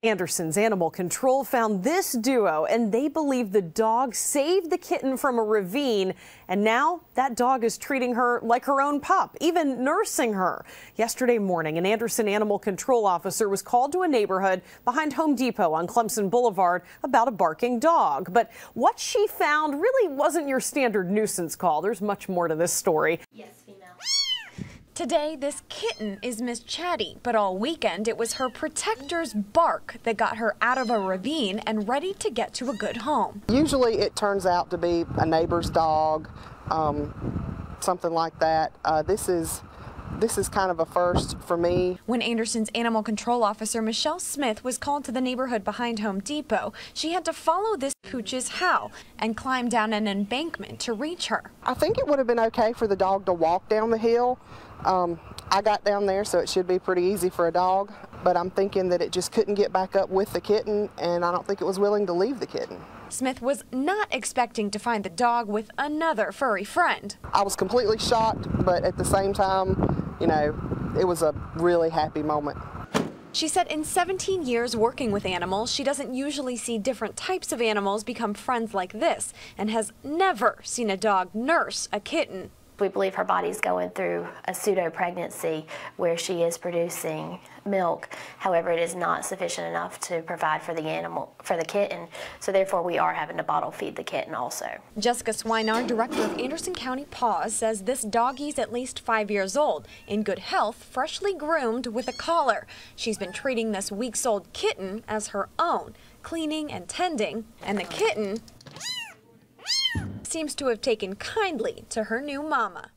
Anderson's Animal Control found this duo, and they believe the dog saved the kitten from a ravine, and now that dog is treating her like her own pup, even nursing her. Yesterday morning, an Anderson Animal Control officer was called to a neighborhood behind Home Depot on Clemson Boulevard about a barking dog. But what she found really wasn't your standard nuisance call. There's much more to this story. Yes, female. Today, this kitten is Miss Chatty, but all weekend it was her protector's bark that got her out of a ravine and ready to get to a good home. Usually it turns out to be a neighbor's dog, something like that. This is kind of a first for me. When Anderson's Animal Control Officer Michelle Smith was called to the neighborhood behind Home Depot, she had to follow this pooch's howl and climb down an embankment to reach her. I think it would have been okay for the dog to walk down the hill. I got down there, so it should be pretty easy for a dog, but I'm thinking that it just couldn't get back up with the kitten, and I don't think it was willing to leave the kitten. Smith was not expecting to find the dog with another furry friend. I was completely shocked, but at the same time, you know, it was a really happy moment. She said in 17 years working with animals, she doesn't usually see different types of animals become friends like this, and has never seen a dog nurse a kitten. We believe her body's going through a pseudo-pregnancy where she is producing milk. However, it is not sufficient enough to provide for the kitten, so therefore we are having to bottle feed the kitten also. Jessica Swinard, director of Anderson County Paws, says this doggie's at least 5 years old, in good health, freshly groomed with a collar. She's been treating this weeks-old kitten as her own, cleaning and tending, and the kitten seems to have taken kindly to her new mama.